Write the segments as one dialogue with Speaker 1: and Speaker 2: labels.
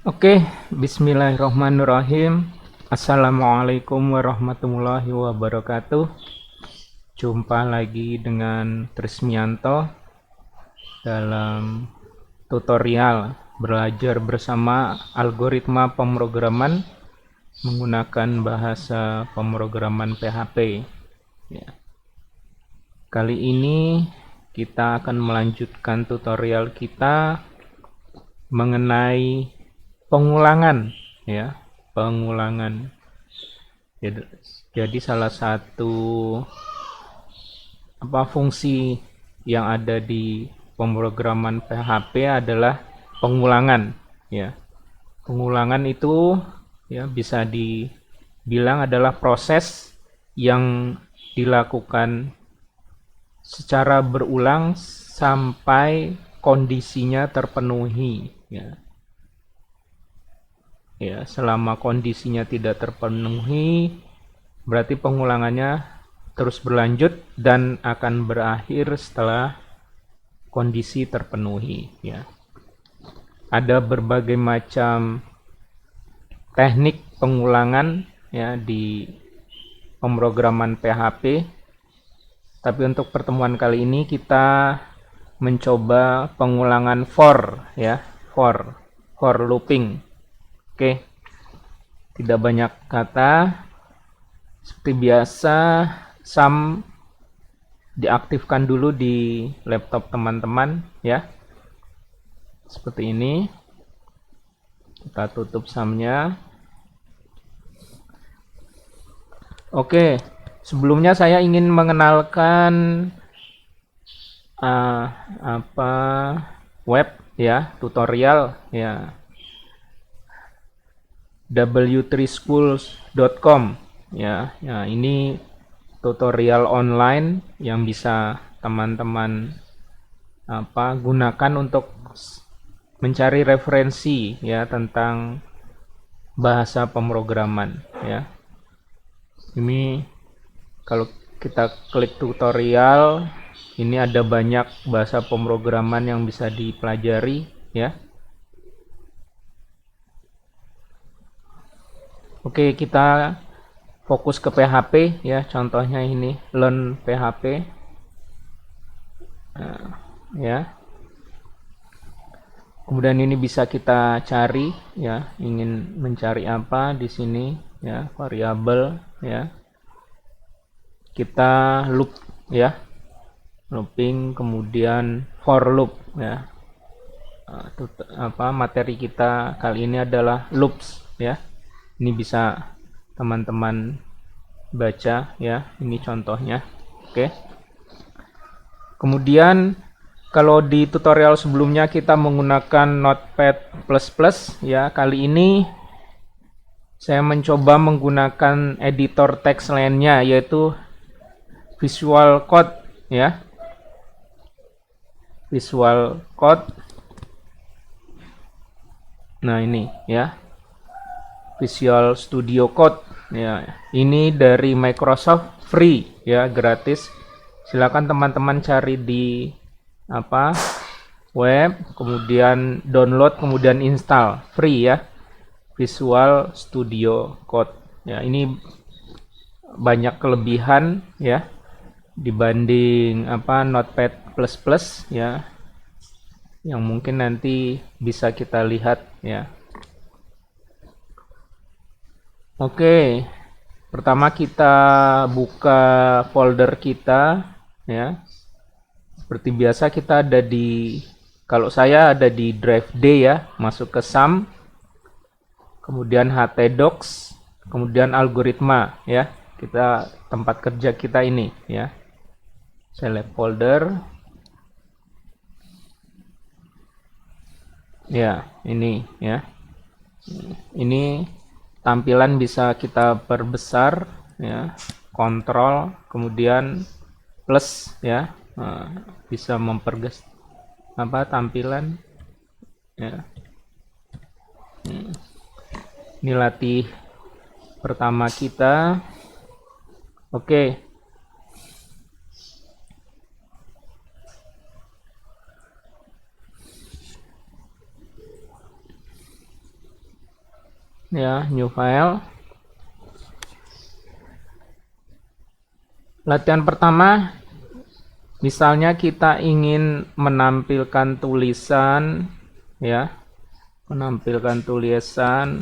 Speaker 1: Oke, bismillahirrahmanirrahim. Assalamualaikum warahmatullahi wabarakatuh. Jumpa lagi dengan Trismianto dalam tutorial belajar bersama algoritma pemrograman menggunakan bahasa pemrograman PHP. Ya. Kali ini kita akan melanjutkan tutorial kita mengenai pengulangan, ya, pengulangan. Jadi salah satu fungsi yang ada di pemrograman PHP adalah pengulangan, ya. Pengulangan itu ya bisa dibilang adalah proses yang dilakukan secara berulang sampai kondisinya terpenuhi, ya. Ya, selama kondisinya tidak terpenuhi, berarti pengulangannya terus berlanjut dan akan berakhir setelah kondisi terpenuhi, ya. Ada berbagai macam teknik pengulangan ya di pemrograman PHP. Tapi untuk pertemuan kali ini kita mencoba pengulangan for, ya, for looping. Oke, tidak banyak kata. Seperti biasa, sum diaktifkan dulu di laptop teman-teman, ya. Seperti ini. Kita tutup sumnya. Oke, sebelumnya saya ingin mengenalkan apa web, ya, tutorial, ya, w3schools.com, ya. Ya, ini tutorial online yang bisa teman-teman gunakan untuk mencari referensi, ya, tentang bahasa pemrograman, ya. Ini kalau kita klik tutorial, ini ada banyak bahasa pemrograman yang bisa dipelajari, ya. Oke, kita fokus ke PHP, ya. Contohnya ini learn PHP, ya. Kemudian ini bisa kita cari, ya, ingin mencari apa di sini, ya, variabel, ya. Kita loop, ya, looping, kemudian for loop, ya. Materi kita kali ini adalah loops, ya. Ini bisa teman-teman baca, ya. Ini contohnya. Oke. Kemudian kalau di tutorial sebelumnya kita menggunakan Notepad++, ya, kali ini saya mencoba menggunakan editor teks lainnya yaitu Visual Code, ya. Visual Code. Nah, ini, ya. Visual Studio Code, ya. Ini dari Microsoft, free, ya, gratis. Silakan teman-teman cari di web, kemudian download, kemudian install, free, ya. Visual Studio Code, ya. Ini banyak kelebihan, ya, dibanding Notepad++, ya, yang mungkin nanti bisa kita lihat, ya. Oke, pertama kita buka folder kita, ya. Seperti biasa kita ada di, kalau saya ada di drive D, ya. Masuk ke sum, kemudian htdocs, kemudian algoritma, ya. Kita tempat kerja kita ini, ya. Select folder. Ya, ini, ya. Ini tampilan bisa kita perbesar, ya. Kontrol, kemudian plus, ya. Bisa memperges tampilan, ya. Ini latih pertama kita. Oke. ya, new file. Latihan pertama, misalnya kita ingin menampilkan tulisan, ya, menampilkan tulisan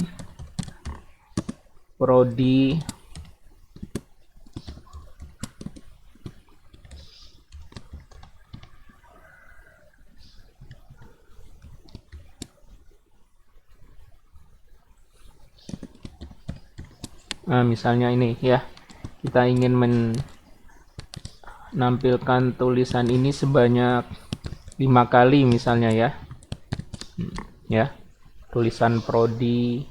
Speaker 1: prodi nah, misalnya ini ya, kita ingin menampilkan tulisan ini sebanyak 5 kali misalnya ya. Ya, tulisan prodi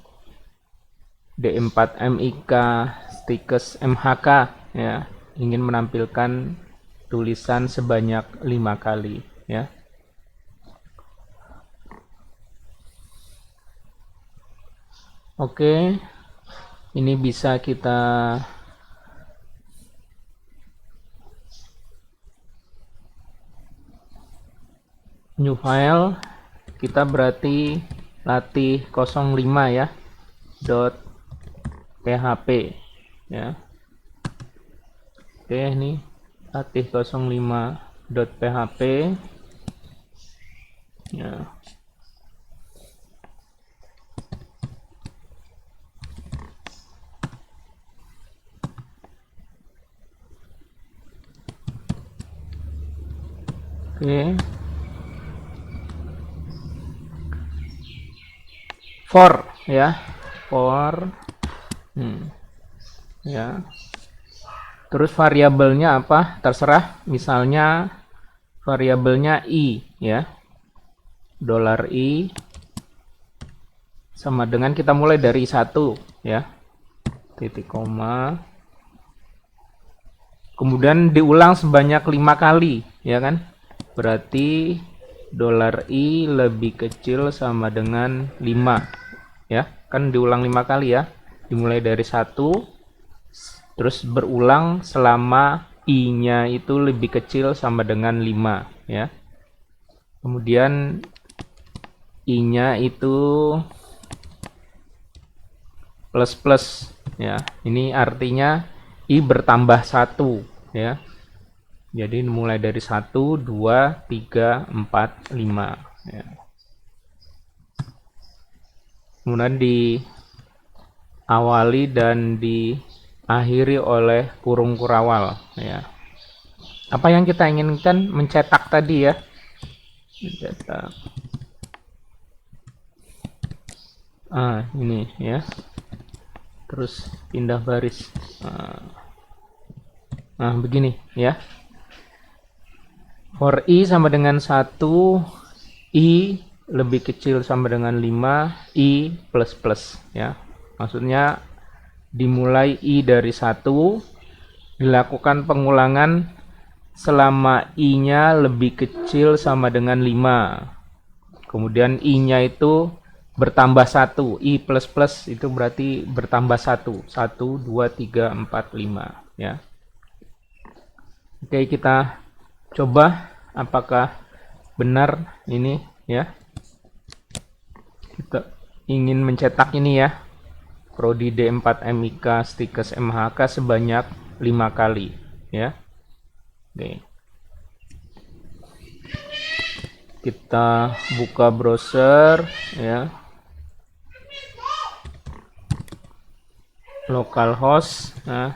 Speaker 1: D4 MIK Stikes MHK ya, ingin menampilkan tulisan sebanyak 5 kali ya. Oke, ini bisa kita new file. Kita berarti latih 05 ya, .php ya. Oke, ini latih 05.php ya. Oke. For ya, for ya. Terus variabelnya apa? Terserah, misalnya variabelnya i ya. $i sama dengan, kita mulai dari 1 ya. Titik koma. Kemudian diulang sebanyak 5 kali, ya kan? Berarti $i lebih kecil sama dengan 5. Ya, kan diulang 5 kali ya. Dimulai dari 1, terus berulang selama i-nya itu lebih kecil sama dengan 5, ya. Kemudian i-nya itu plus ya. Ini artinya i bertambah 1 ya. Jadi mulai dari 1, 2, 3, 4, 5 ya. Kemudian diawali dan diakhiri oleh kurung kurawal ya. Apa yang kita inginkan? Mencetak tadi ya. Mencetak. Ini ya. Terus pindah baris. Nah, begini ya. For i sama dengan 1, i lebih kecil sama dengan 5, i plus ya. Maksudnya dimulai i dari 1, dilakukan pengulangan selama i-nya lebih kecil sama dengan 5. Kemudian i-nya itu bertambah 1, i plus itu berarti bertambah 1. 1, 2, 3, 4, 5 ya. Oke, kita coba apakah benar ini ya. Kita ingin mencetak ini ya, prodi D4 MIK Stikes MHK sebanyak 5 kali ya. Oke. Kita buka browser ya, localhost. Nah,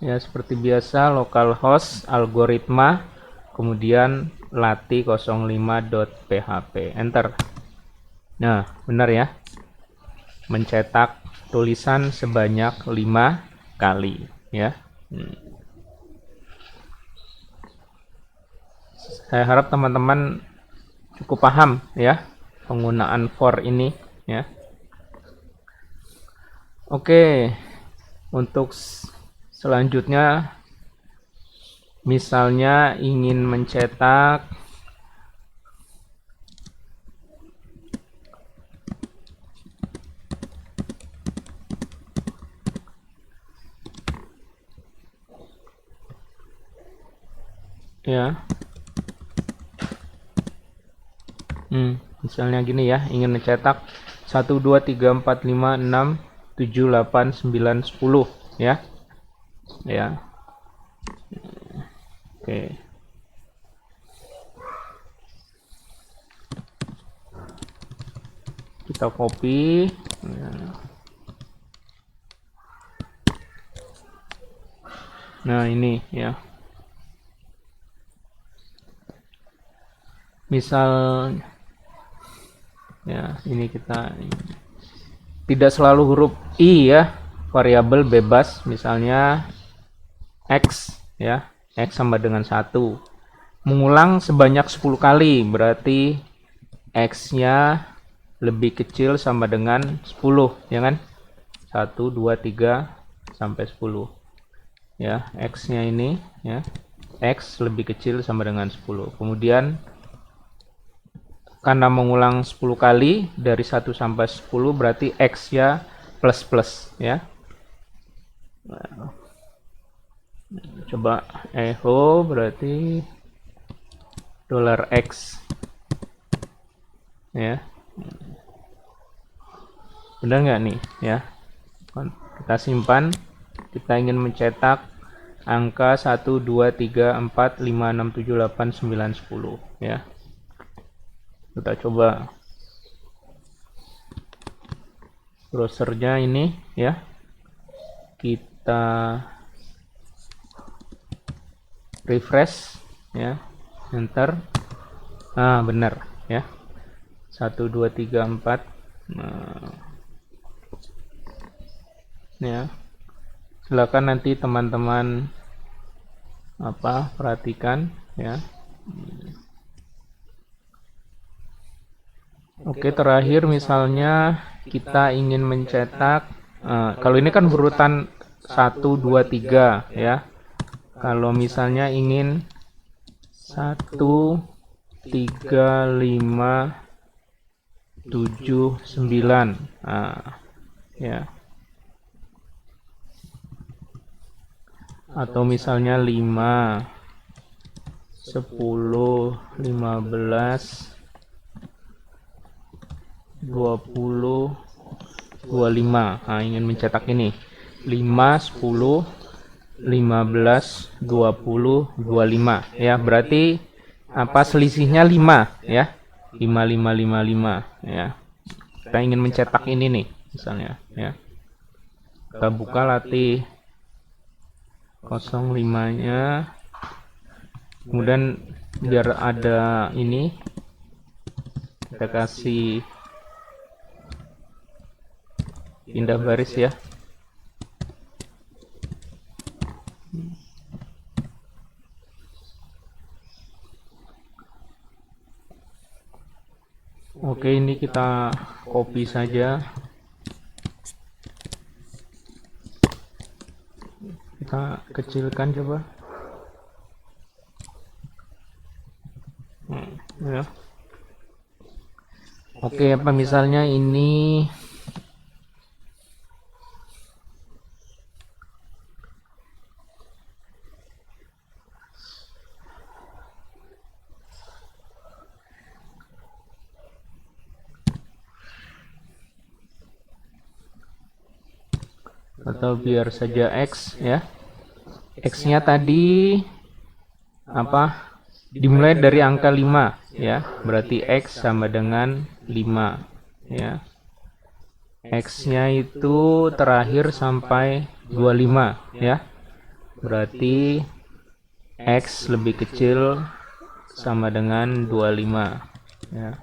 Speaker 1: ya seperti biasa, localhost algoritma, kemudian latih 05.php, enter. Nah, benar ya, mencetak tulisan sebanyak 5 kali ya. Saya harap teman-teman cukup paham ya penggunaan for ini ya. Oke, untuk selanjutnya, misalnya ingin mencetak ya, Misalnya gini ya, ingin mencetak 1, 2, 3, 4, 5, 6, 7, 8, 9, 10 ya. Ya. Oke. Kita copy. Nah, ini ya. Misal ya, ini kita tidak selalu huruf I ya, variabel bebas misalnya X ya, X sama dengan 1. Mengulang sebanyak 10 kali, berarti X-nya lebih kecil sama dengan 10 ya kan? 1, 2, 3 sampai 10 ya, X-nya ini ya, X lebih kecil sama dengan 10. Kemudian karena mengulang 10 kali dari 1 sampai 10 berarti X-nya plus ya. Coba echo berarti $X ya. Benar nggak nih ya? Kita simpan. Kita ingin mencetak angka 1, 2, 3, 4, 5, 6, 7, 8, 9, 10 ya. Kita coba browsernya ini ya. Kita refresh ya, enter. Nah, benar ya. 1, 2, 3, 4. Nah, ya. Silakan nanti teman-teman perhatikan ya. Oke, terakhir misalnya kita ingin mencetak kalau ini kan urutan 1, 2, 3 ya. Kalau misalnya ingin 1, 3, 5, 7, 9 ya. Atau misalnya 5, 10, 15, 20, 25. Nah, ingin mencetak ini 5, 10, 15, 20, 25 ya. Berarti selisihnya 5 ya. 5, 5, 5, 5 ya. Kita ingin mencetak ini nih misalnya ya. Kita buka latih 05-nya. Kemudian biar ada ini kita kasih pindah baris ya. Oke, ini kita copy saja. Kita kecilkan coba. Ya. Oke, misalnya ini atau biar saja X ya. X-nya tadi dimulai dari angka 5 ya. Berarti X sama dengan 5 ya. X-nya itu terakhir sampai 25 ya. Berarti X lebih kecil sama dengan 25 ya.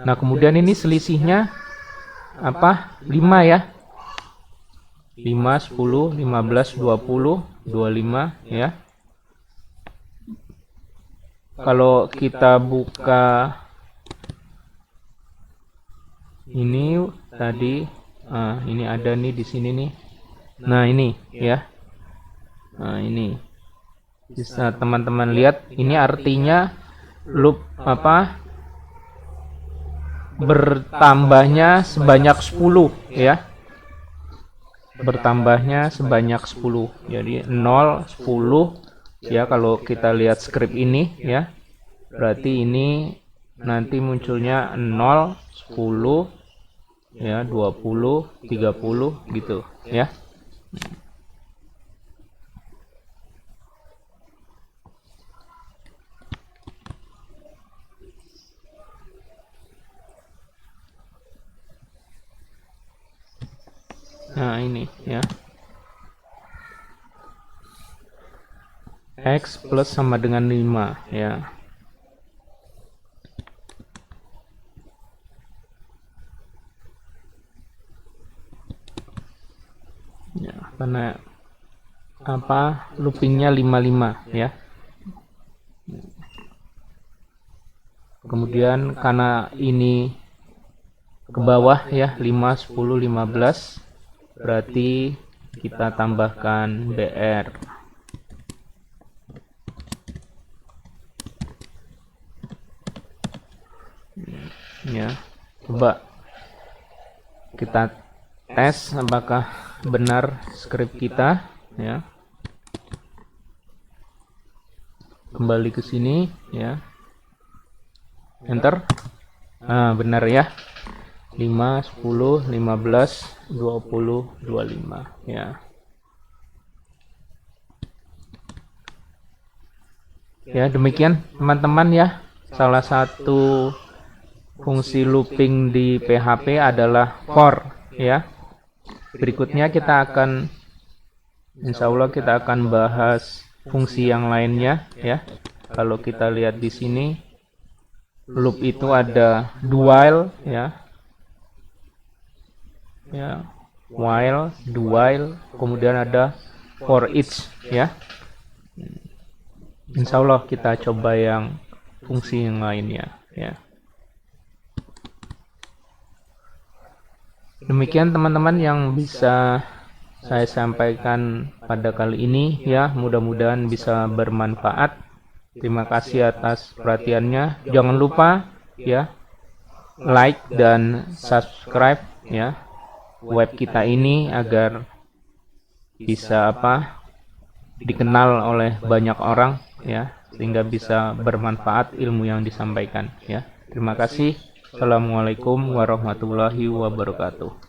Speaker 1: Nah, kemudian ini selisihnya 5 ya. 5, 10, 15, 20, 25 ya. Kalau kita buka ini tadi ini ada nih di sini nih. Nah, ini ya. Nah, ini bisa teman-teman lihat, ini artinya loop bertambahnya sebanyak 10 ya. Bertambahnya sebanyak 10. Jadi 0, 10 ya, kalau kita lihat script ini ya. Berarti ini nanti munculnya 0, 10, ya, 20, 30 gitu ya. Nah, ini ya. X plus sama dengan 5 ya. Ya, karena apa? Loopingnya 55 ya. Kemudian karena ini ke bawah ya, 5, 10, 15, berarti kita tambahkan BR. Ya, coba kita tes apakah benar script kita ya. Kembali ke sini ya, enter. Nah, benar ya, 5, 10, 15, 20, 25 ya. Ya, demikian teman-teman ya, salah satu fungsi looping di PHP adalah for ya. Berikutnya kita akan, insya Allah kita akan bahas fungsi yang lainnya ya. Kalau kita lihat di sini, loop itu ada do while ya, while, do while, kemudian ada for each ya. Insya Allah kita coba yang fungsi yang lainnya ya. Demikian teman-teman yang bisa saya sampaikan pada kali ini ya, mudah-mudahan bisa bermanfaat. Terima kasih atas perhatiannya. Jangan lupa ya, like dan subscribe ya web kita ini agar bisa dikenal oleh banyak orang ya, sehingga bisa bermanfaat ilmu yang disampaikan ya. Terima kasih. Assalamualaikum warahmatullahi wabarakatuh.